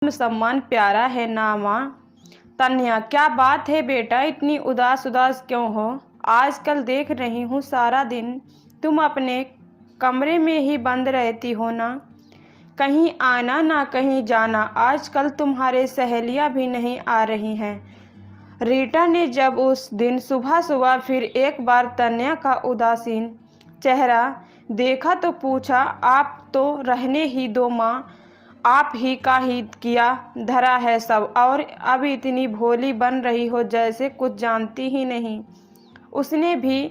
सम्मान प्यारा है ना माँ। तन्या, क्या बात है बेटा, इतनी उदास उदास क्यों हो? आजकल देख रही हूँ सारा दिन तुम अपने कमरे में ही बंद रहती हो ना, कहीं आना ना कहीं जाना। आजकल तुम्हारे सहेलियाँ भी नहीं आ रही हैं। रीटा ने जब उस दिन सुबह सुबह फिर एक बार तन्या का उदासीन चेहरा देखा तो पूछा, आप तो रहने ही दो माँ, आप ही का ही किया धरा है सब, और अब इतनी भोली बन रही हो जैसे कुछ जानती ही नहीं। उसने भी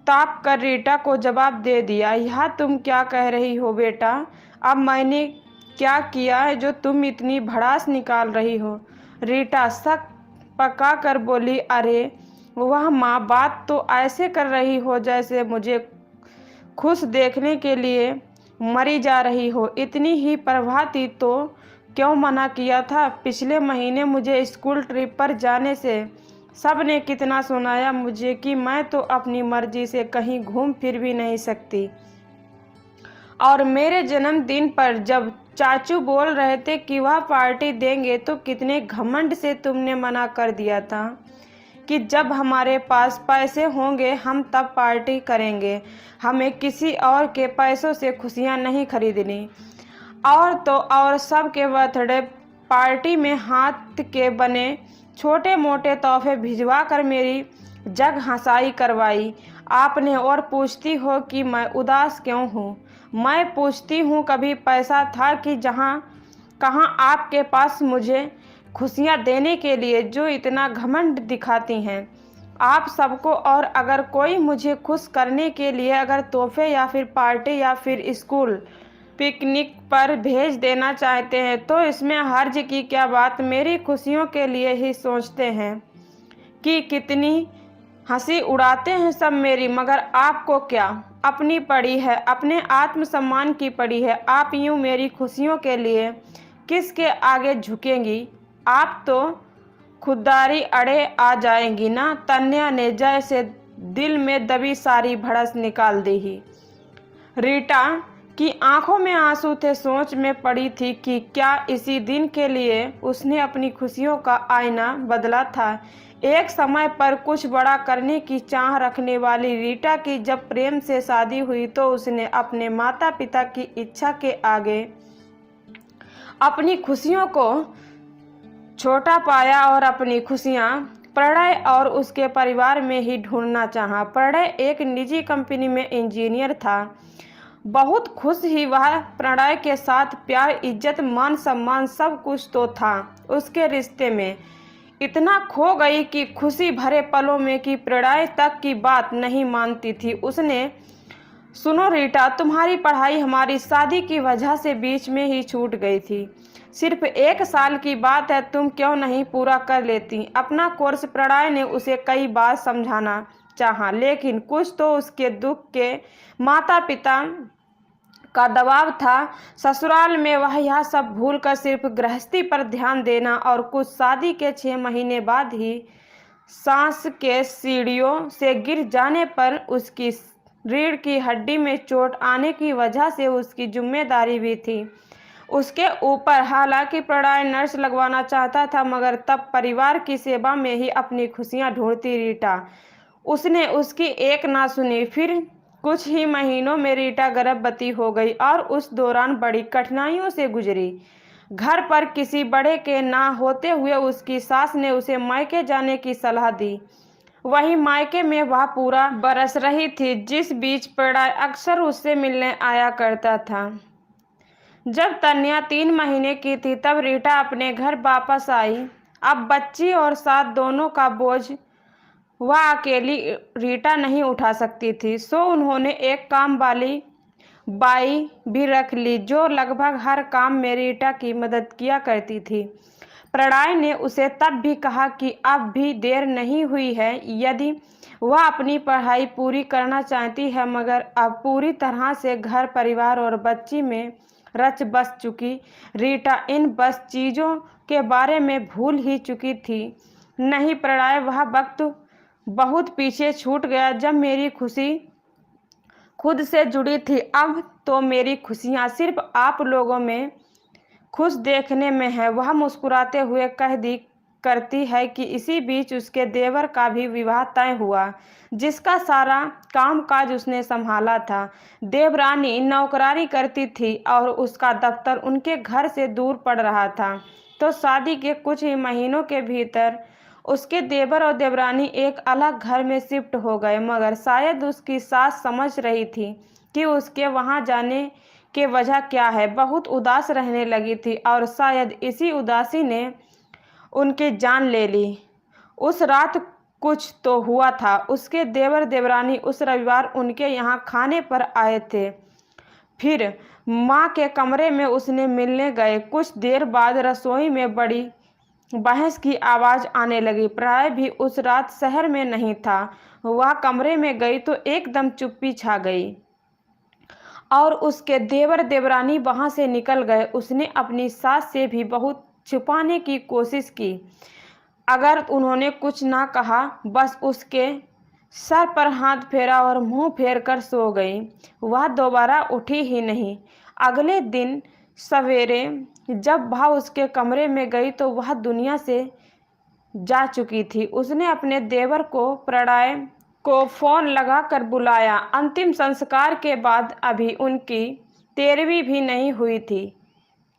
ताप कर रीटा को जवाब दे दिया, यह तुम क्या कह रही हो बेटा? अब मैंने क्या किया है जो तुम इतनी भड़ास निकाल रही हो? रीटा शक पका कर बोली, अरे वह माँ, बात तो ऐसे कर रही हो जैसे मुझे खुश देखने के लिए मरी जा रही हो। इतनी ही परवाह थी तो क्यों मना किया था? पिछले महीने मुझे स्कूल ट्रिप पर जाने से सब ने कितना सुनाया मुझे कि मैं तो अपनी मर्जी से कहीं घूम फिर भी नहीं सकती, और मेरे जन्मदिन पर जब चाचू बोल रहे थे कि वह पार्टी देंगे तो कितने घमंड से तुमने मना कर दिया था कि जब हमारे पास पैसे होंगे हम तब पार्टी करेंगे, हमें किसी और के पैसों से खुशियां नहीं खरीदनी। और तो और सबके बर्थडे पार्टी में हाथ के बने छोटे मोटे तोहफे भिजवा कर मेरी जग हंसाई करवाई आपने, और पूछती हो कि मैं उदास क्यों हूँ। मैं पूछती हूँ कभी पैसा था कि जहाँ कहाँ आपके पास मुझे खुशियाँ देने के लिए जो इतना घमंड दिखाती हैं आप सबको। और अगर कोई मुझे खुश करने के लिए अगर तोहफे या फिर पार्टी या फिर स्कूल पिकनिक पर भेज देना चाहते हैं तो इसमें हर्ज की क्या बात? मेरी खुशियों के लिए ही सोचते हैं कि कितनी हंसी उड़ाते हैं सब मेरी, मगर आपको क्या अपनी पड़ी है, अपने आत्मसम्मान की पड़ी है। आप यूं मेरी खुशियों के लिए किसके आगे झुकेंगी? आप तो खुददारी अड़े आ जाएंगी ना। तन्या ने जैसे दिल में दबी सारी भड़स निकाल दी ही। रीटा की आंखों में आंसू थे, सोच में पड़ी थी कि क्या इसी दिन के लिए उसने अपनी खुशियों का आईना बदला था। एक समय पर कुछ बड़ा करने की चाह रखने वाली रीटा की जब प्रेम से शादी हुई तो उसने अपने माता पिता की इच्छा के आगे अपनी खुशियों को छोटा पाया और अपनी खुशियाँ प्रणय और उसके परिवार में ही ढूंढना चाहा। प्रणय एक निजी कंपनी में इंजीनियर था। बहुत खुश ही वह प्रणय के साथ, प्यार इज्जत मान सम्मान सब कुछ तो था उसके रिश्ते में। इतना खो गई कि खुशी भरे पलों में कि प्रणय तक की बात नहीं मानती थी उसने। सुनो रीटा, तुम्हारी पढ़ाई हमारी शादी की वजह से बीच में ही छूट गई थी। सिर्फ 1 साल की बात है, तुम क्यों नहीं पूरा कर लेती अपना कोर्स? प्रणय ने उसे कई बार समझाना चाहा लेकिन कुछ तो उसके दुख के माता पिता का दबाव था। ससुराल में वह यह सब भूलकर सिर्फ गृहस्थी पर ध्यान देना, और कुछ शादी के 6 महीने बाद ही सांस के सीढ़ियों से गिर जाने पर उसकी रीढ़ की हड्डी में चोट आने की वजह से उसकी जिम्मेदारी भी थी उसके ऊपर। हालांकि प्रणय नर्स लगवाना चाहता था मगर तब परिवार की सेवा में ही अपनी खुशियां ढूंढती रीटा। उसने उसकी एक ना सुनी। फिर कुछ ही महीनों में रीटा गर्भवती हो गई और उस दौरान बड़ी कठिनाइयों से गुजरी। घर पर किसी बड़े के ना होते हुए उसकी सास ने उसे मायके जाने की सलाह दी। वहीं मायके में वह पूरा बरस रही थी, जिस बीच प्रणय अक्सर उससे मिलने आया करता था। जब तन्या 3 महीने की थी तब रीटा अपने घर वापस आई। अब बच्ची और साथ दोनों का बोझ वह अकेली रीटा नहीं उठा सकती थी, सो उन्होंने एक काम वाली बाई भी रख ली जो लगभग हर काम में रीटा की मदद किया करती थी। प्रणय ने उसे तब भी कहा कि अब भी देर नहीं हुई है यदि वह अपनी पढ़ाई पूरी करना चाहती है, मगर अब पूरी तरह से घर परिवार और बच्ची में रच बस चुकी रीटा इन बस चीज़ों के बारे में भूल ही चुकी थी। नहीं प्रणय, वह वक्त बहुत पीछे छूट गया जब मेरी खुशी खुद से जुड़ी थी। अब तो मेरी खुशियाँ सिर्फ आप लोगों में खुश देखने में है। वह मुस्कुराते हुए कह दी करती है कि इसी बीच उसके देवर का भी विवाह तय हुआ, जिसका सारा कामकाज उसने संभाला था। देवरानी नौकरानी करती थी और उसका दफ्तर उनके घर से दूर पड़ रहा था, तो शादी के कुछ ही महीनों के भीतर उसके देवर और देवरानी एक अलग घर में शिफ्ट हो गए। मगर शायद उसकी सास समझ रही थी कि उसके वहां जाने की वजह क्या है। बहुत उदास रहने लगी थी और शायद इसी उदासी ने उनकी जान ले ली। उस रात कुछ तो हुआ था। उसके देवर देवरानी उस रविवार उनके यहाँ खाने पर आए थे। फिर माँ के कमरे में उसने मिलने गए। कुछ देर बाद रसोई में बड़ी बहस की आवाज़ आने लगी। प्राय भी उस रात शहर में नहीं था। वह कमरे में गई तो एकदम चुप्पी छा गई और उसके देवर देवरानी वहां से निकल गए। उसने अपनी सास से भी बहुत छुपाने की कोशिश की। अगर उन्होंने कुछ ना कहा, बस उसके सर पर हाथ फेरा और मुंह फेर कर सो गई। वह दोबारा उठी ही नहीं। अगले दिन सवेरे जब वह उसके कमरे में गई तो वह दुनिया से जा चुकी थी। उसने अपने देवर को प्रणय को फोन लगाकर बुलाया। अंतिम संस्कार के बाद अभी उनकी 13वीं भी नहीं हुई थी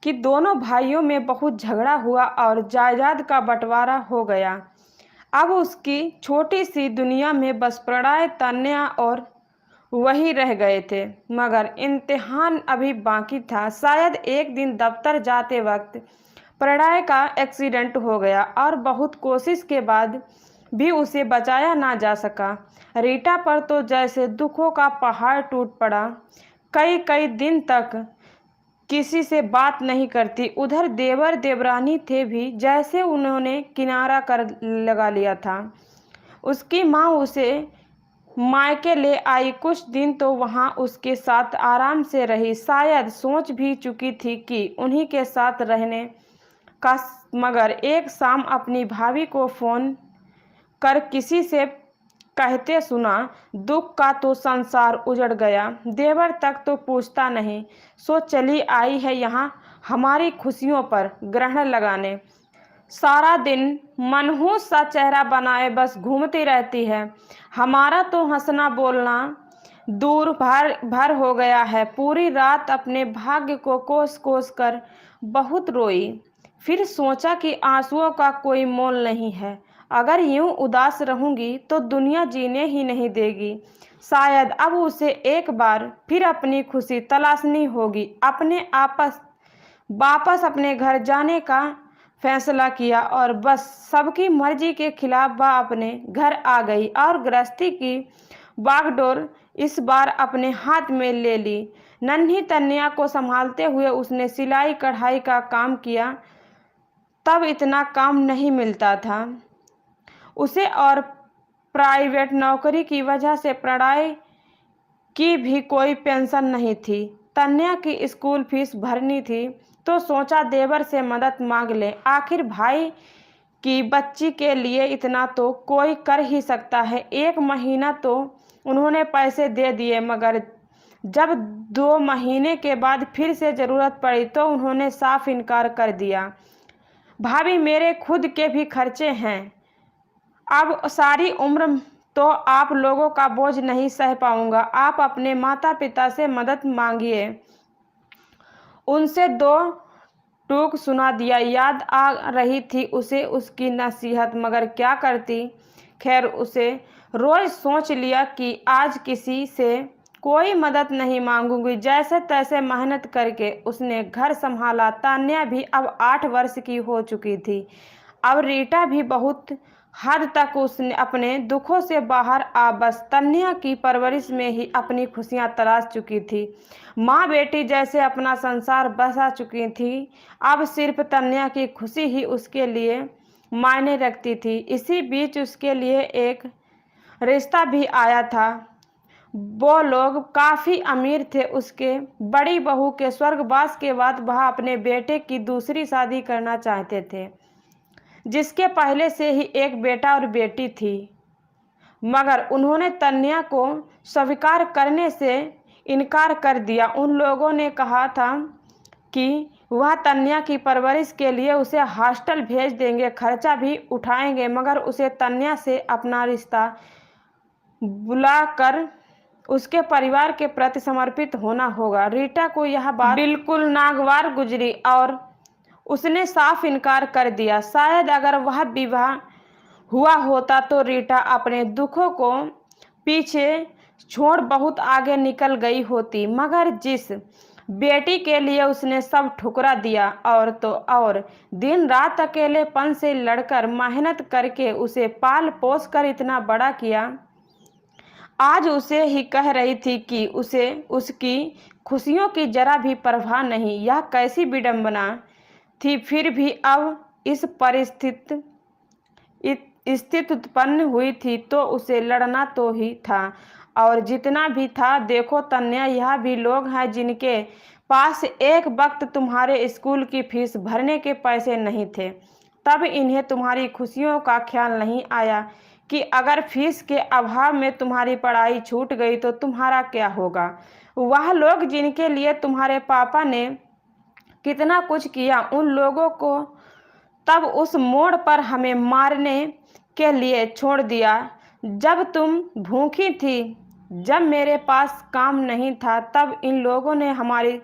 कि दोनों भाइयों में बहुत झगड़ा हुआ और जायदाद का बंटवारा हो गया। अब उसकी छोटी सी दुनिया में बस प्रणय, तन्या और वही रह गए थे। मगर इम्तिहान अभी बाकी था। शायद एक दिन दफ्तर जाते वक्त प्रणय का एक्सीडेंट हो गया और बहुत कोशिश के बाद भी उसे बचाया ना जा सका। रीटा पर तो जैसे दुखों का पहाड़ टूट पड़ा। कई कई दिन तक किसी से बात नहीं करती। उधर देवर देवरानी थे भी जैसे उन्होंने किनारा कर लगा लिया था। उसकी माँ उसे मायके ले आई। कुछ दिन तो वहाँ उसके साथ आराम से रही। शायद सोच भी चुकी थी कि उन्हीं के साथ रहने का। मगर एक शाम अपनी भाभी को फोन कर किसी से कहते सुना, दुख का तो संसार उजड़ गया। देवर तक तो पूछता नहीं, सो चली आई है यहाँ हमारी खुशियों पर ग्रहण लगाने। सारा दिन मनहूस सा चेहरा बनाए बस घूमती रहती है। हमारा तो हंसना बोलना दूर भर भर हो गया है। पूरी रात अपने भाग्य को कोस कोस कर बहुत रोई। फिर सोचा कि आंसुओं का कोई मोल नहीं है। अगर यूं उदास रहूंगी तो दुनिया जीने ही नहीं देगी। शायद अब उसे एक बार फिर अपनी खुशी तलाशनी होगी। अपने वापस अपने घर जाने का फैसला किया और बस सबकी मर्जी के खिलाफ वह अपने घर आ गई और गृहस्थी की बागडोर इस बार अपने हाथ में ले ली। नन्ही तन्या को संभालते हुए उसने सिलाई कढ़ाई का काम किया। तब इतना काम नहीं मिलता था उसे और प्राइवेट नौकरी की वजह से पढ़ाई की भी कोई पेंशन नहीं थी। तन्या की स्कूल फीस भरनी थी तो सोचा देवर से मदद मांग ले। आखिर भाई की बच्ची के लिए इतना तो कोई कर ही सकता है। 1 महीना तो उन्होंने पैसे दे दिए, मगर जब 2 महीने के बाद फिर से ज़रूरत पड़ी तो उन्होंने साफ इनकार कर दिया। भाभी, मेरे खुद के भी खर्चे हैं। अब सारी उम्र तो आप लोगों का बोझ नहीं सह पाऊंगा। आप अपने माता पिता से मदद मांगिए। उनसे 2 टूक सुना दिया। याद आ रही थी उसे उसकी नसीहत, मगर क्या करती। खैर, उसे रोज सोच लिया कि आज किसी से कोई मदद नहीं मांगूंगी। जैसे तैसे मेहनत करके उसने घर संभाला। तान्या भी अब 8 वर्ष की हो चुकी थी। अब रीटा भी बहुत हद तक उसने अपने दुखों से बाहर आ बस तन्या की परवरिश में ही अपनी खुशियां तलाश चुकी थी। माँ बेटी जैसे अपना संसार बसा चुकी थी। अब सिर्फ तन्या की खुशी ही उसके लिए मायने रखती थी। इसी बीच उसके लिए एक रिश्ता भी आया था। वो लोग काफ़ी अमीर थे। उसके बड़ी बहू के स्वर्गवास के बाद वह अपने बेटे की दूसरी शादी करना चाहते थे, जिसके पहले से ही एक बेटा और बेटी थी। मगर उन्होंने तन्या को स्वीकार करने से इनकार कर दिया। उन लोगों ने कहा था कि वह तन्या की परवरिश के लिए उसे हॉस्टल भेज देंगे, खर्चा भी उठाएंगे, मगर उसे तन्या से अपना रिश्ता बुलाकर उसके परिवार के प्रति समर्पित होना होगा। रीटा को यह बात बिल्कुल नागवार गुजरी और उसने साफ इनकार कर दिया। शायद अगर वह विवाह हुआ होता तो रीटा अपने दुखों को पीछे छोड़ बहुत आगे निकल गई होती, मगर जिस बेटी के लिए उसने सब ठुकरा दिया और तो और दिन रात अकेलेपन से लड़कर मेहनत करके उसे पाल पोस कर इतना बड़ा किया, आज उसे ही कह रही थी कि उसे उसकी खुशियों की जरा भी परवाह नहीं। यह कैसी विडंबना थी। फिर भी अब इस स्थिति उत्पन्न हुई थी तो उसे लड़ना तो ही था, और जितना भी था। देखो तन्या, यह भी लोग हैं जिनके पास एक वक्त तुम्हारे स्कूल की फीस भरने के पैसे नहीं थे। तब इन्हें तुम्हारी खुशियों का ख्याल नहीं आया कि अगर फीस के अभाव में तुम्हारी पढ़ाई छूट गई तो तुम्हारा क्या होगा। वह लोग जिनके लिए तुम्हारे पापा ने कितना कुछ किया, उन लोगों को तब उस मोड़ पर हमें मारने के लिए छोड़ दिया जब तुम भूखी थी। जब मेरे पास काम नहीं था तब इन लोगों ने हमारी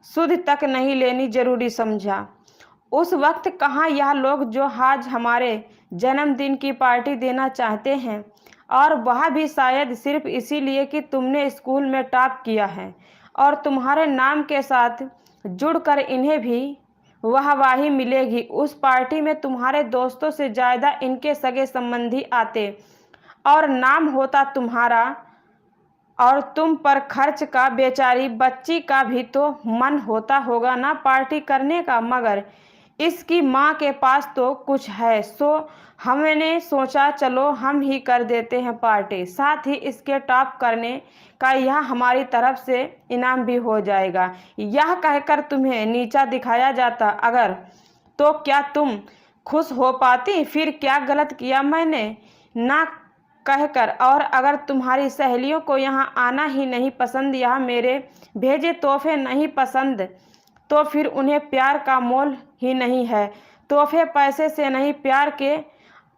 सुध तक नहीं लेनी जरूरी समझा। उस वक्त कहाँ यह लोग जो आज हमारे जन्मदिन की पार्टी देना चाहते हैं, और वह भी शायद सिर्फ इसीलिए कि तुमने स्कूल में टॉप किया है और तुम्हारे नाम के साथ जुड़कर इन्हें भी वाहवाही मिलेगी। उस पार्टी में तुम्हारे दोस्तों से ज़्यादा इनके सगे संबंधी आते और नाम होता तुम्हारा, और तुम पर खर्च का बेचारी बच्ची का भी तो मन होता होगा ना पार्टी करने का। मगर इसकी माँ के पास तो कुछ है, सो हमने सोचा चलो हम ही कर देते हैं पार्टी, साथ ही इसके टॉप करने का यह हमारी तरफ से इनाम भी हो जाएगा। यह कहकर तुम्हें नीचा दिखाया जाता अगर, तो क्या तुम खुश हो पाती? फिर क्या गलत किया मैंने ना कहकर? और अगर तुम्हारी सहेलियों को यहाँ आना ही नहीं पसंद, यहाँ मेरे भेजे तोहफे नहीं पसंद, तो फिर उन्हें प्यार का मोल ही नहीं है। तोहफे पैसे से नहीं प्यार के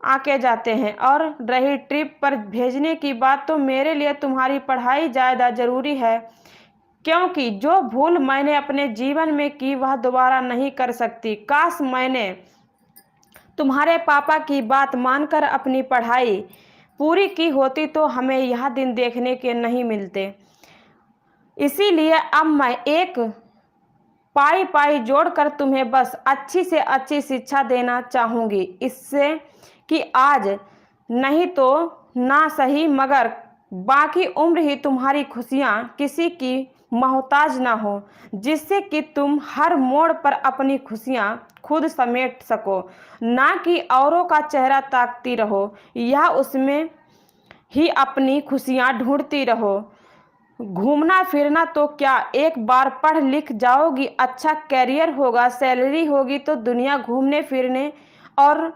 आके जाते हैं। और रही ट्रिप पर भेजने की बात, तो मेरे लिए तुम्हारी पढ़ाई ज़्यादा ज़रूरी है, क्योंकि जो भूल मैंने अपने जीवन में की वह दोबारा नहीं कर सकती। काश मैंने तुम्हारे पापा की बात मानकर अपनी पढ़ाई पूरी की होती तो हमें यह दिन देखने के नहीं मिलते। इसीलिए अब मैं एक पाई पाई जोड़कर तुम्हें बस अच्छी से अच्छी शिक्षा देना चाहूँगी, इससे कि आज नहीं तो ना सही मगर बाकी उम्र ही तुम्हारी खुशियाँ किसी की मोहताज ना हो, जिससे कि तुम हर मोड़ पर अपनी खुशियाँ खुद समेट सको, ना कि औरों का चेहरा ताकती रहो या उसमें ही अपनी खुशियाँ ढूंढती रहो। घूमना फिरना तो क्या, एक बार पढ़ लिख जाओगी, अच्छा कैरियर होगा, सैलरी होगी तो दुनिया घूमने फिरने और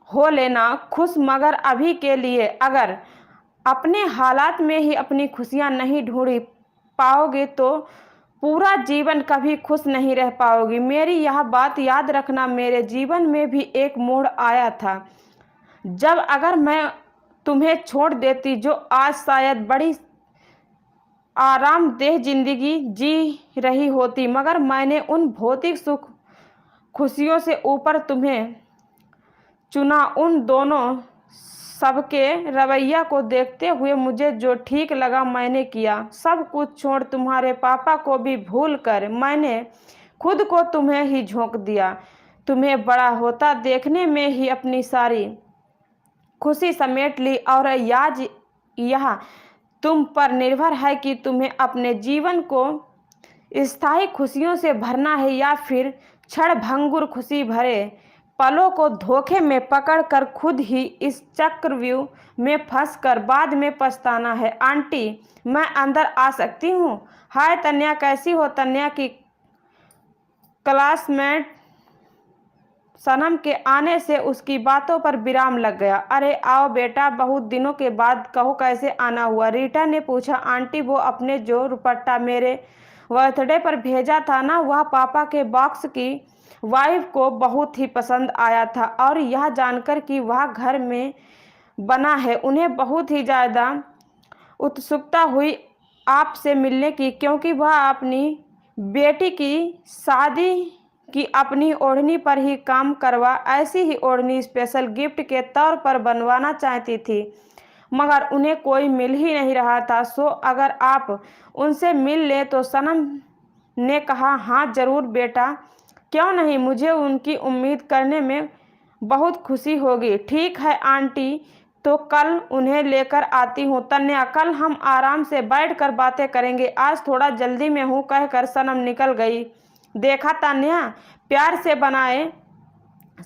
हो लेना खुश। मगर अभी के लिए अगर अपने हालात में ही अपनी खुशियाँ नहीं ढूंढ पाओगे तो पूरा जीवन कभी खुश नहीं रह पाओगी। मेरी यह बात याद रखना। मेरे जीवन में भी एक मोड़ आया था जब अगर मैं तुम्हें छोड़ देती, जो आज शायद बड़ी आरामदेह जिंदगी जी रही होती, मगर मैंने उन भौतिक सुख खुशियों से ऊपर तुम्हें चुना। उन दोनों सबके रवैया को देखते हुए मुझे जो ठीक लगा मैंने किया। सब कुछ छोड़ तुम्हारे पापा को भी भूल कर मैंने खुद को तुम्हें ही झोंक दिया। तुम्हें बड़ा होता देखने में ही अपनी सारी खुशी समेट ली, और आज यह तुम पर निर्भर है कि तुम्हें अपने जीवन को स्थायी खुशियों से भरना है या फिर क्षण भंगुर खुशी भरे पलों को धोखे में पकड़कर खुद ही इस चक्रव्यूह में फंसकर बाद में पछताना है। आंटी, मैं अंदर आ सकती हूँ? हाय तन्या, कैसी हो? तन्या की क्लासमेट सनम के आने से उसकी बातों पर विराम लग गया। अरे आओ बेटा, बहुत दिनों के बाद, कहो कैसे आना हुआ? रीटा ने पूछा। आंटी, वो अपने जो दुपट्टा मेरे बर्थडे पर भेजा था ना, वह पापा के बॉक्स की वाइफ को बहुत ही पसंद आया था और यह जानकर कि वह घर में बना है उन्हें बहुत ही ज़्यादा उत्सुकता हुई आपसे मिलने की, क्योंकि वह अपनी बेटी की शादी की अपनी ओढ़नी पर ही काम करवा ऐसी ही ओढ़नी स्पेशल गिफ्ट के तौर पर बनवाना चाहती थी, मगर उन्हें कोई मिल ही नहीं रहा था। सो अगर आप उनसे मिल ले तो सनम ने कहा, हाँ ज़रूर बेटा, क्यों नहीं, मुझे उनकी उम्मीद करने में बहुत खुशी होगी। ठीक है आंटी, तो कल उन्हें लेकर आती हूँ। तन्या, कल हम आराम से बैठकर बातें करेंगे, आज थोड़ा जल्दी में हूँ, कहकर सनम निकल गई। देखा तन्या, प्यार से बनाए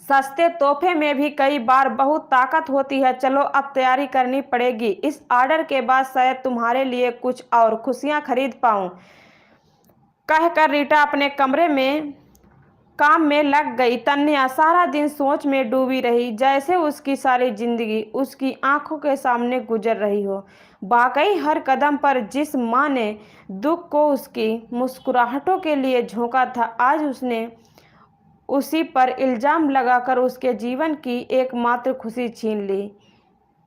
सस्ते तोहफे में भी कई बार बहुत ताकत होती है। चलो अब तैयारी करनी पड़ेगी, इस ऑर्डर के बाद शायद तुम्हारे लिए कुछ और खुशियाँ खरीद पाऊँ, कहकर रीटा अपने कमरे में काम में लग गई। तन्या सारा दिन सोच में डूबी रही, जैसे उसकी सारी जिंदगी उसकी आंखों के सामने गुजर रही हो। वाकई हर कदम पर जिस माँ ने दुख को उसकी मुस्कुराहटों के लिए झोंका था, आज उसने उसी पर इल्ज़ाम लगाकर उसके जीवन की एकमात्र खुशी छीन ली।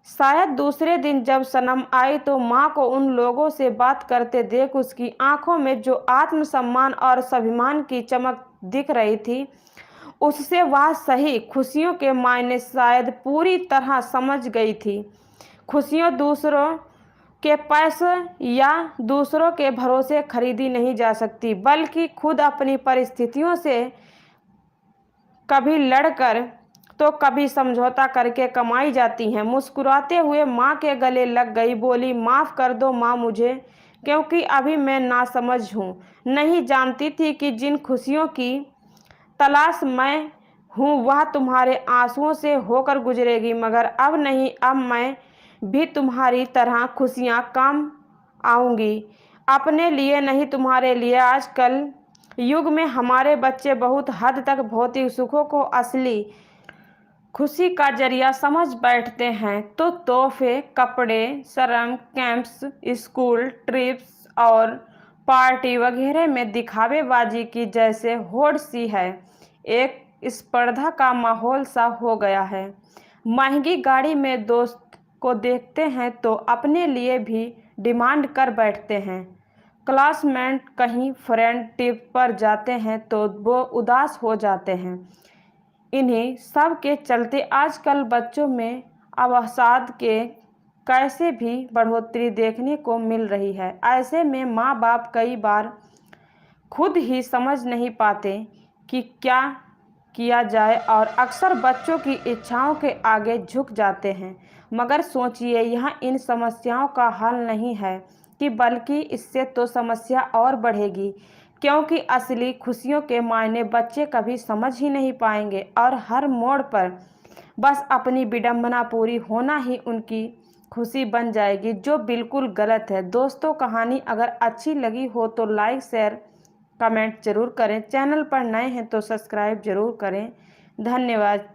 शायद दूसरे दिन जब सनम आई तो माँ को उन लोगों से बात करते देख उसकी आंखों में जो आत्मसम्मान और स्वाभिमान की चमक दिख रही थी, उससे वह सही खुशियों के मायने शायद पूरी तरह समझ गई थी। खुशियाँ दूसरों के पैसे या दूसरों के भरोसे खरीदी नहीं जा सकती, बल्कि खुद अपनी परिस्थितियों से कभी लड़कर तो कभी समझौता करके कमाई जाती हैं। मुस्कुराते हुए माँ के गले लग गई, बोली, माफ़ कर दो माँ मुझे, क्योंकि अभी मैं नासमझ हूँ। नहीं जानती थी कि जिन खुशियों की तलाश मैं हूँ वह तुम्हारे आंसुओं से होकर गुजरेगी, मगर अब नहीं, अब मैं भी तुम्हारी तरह खुशियाँ काम आऊँगी, अपने लिए नहीं तुम्हारे लिए। आजकल युग में हमारे बच्चे बहुत हद तक भौतिक सुखों को असली खुशी का जरिया समझ बैठते हैं, तो तोहफे, कपड़े, शर्म कैंप्स, स्कूल ट्रिप्स और पार्टी वगैरह में दिखावेबाजी की जैसे होड़ सी है। एक स्पर्धा का माहौल सा हो गया है। महंगी गाड़ी में दोस्त को देखते हैं तो अपने लिए भी डिमांड कर बैठते हैं। क्लासमेट कहीं फ्रेंड ट्रिप पर जाते हैं तो वो उदास हो जाते हैं। इन्हीं सब के चलते आजकल बच्चों में अवसाद के कैसे भी बढ़ोतरी देखने को मिल रही है। ऐसे में माँ बाप कई बार खुद ही समझ नहीं पाते कि क्या किया जाए और अक्सर बच्चों की इच्छाओं के आगे झुक जाते हैं। मगर सोचिए, यह इन समस्याओं का हल नहीं है कि बल्कि इससे तो समस्या और बढ़ेगी, क्योंकि असली खुशियों के मायने बच्चे कभी समझ ही नहीं पाएंगे और हर मोड़ पर बस अपनी विडंबना पूरी होना ही उनकी खुशी बन जाएगी, जो बिल्कुल गलत है। दोस्तों, कहानी अगर अच्छी लगी हो तो लाइक शेयर कमेंट जरूर करें। चैनल पर नए हैं तो सब्सक्राइब जरूर करें। धन्यवाद।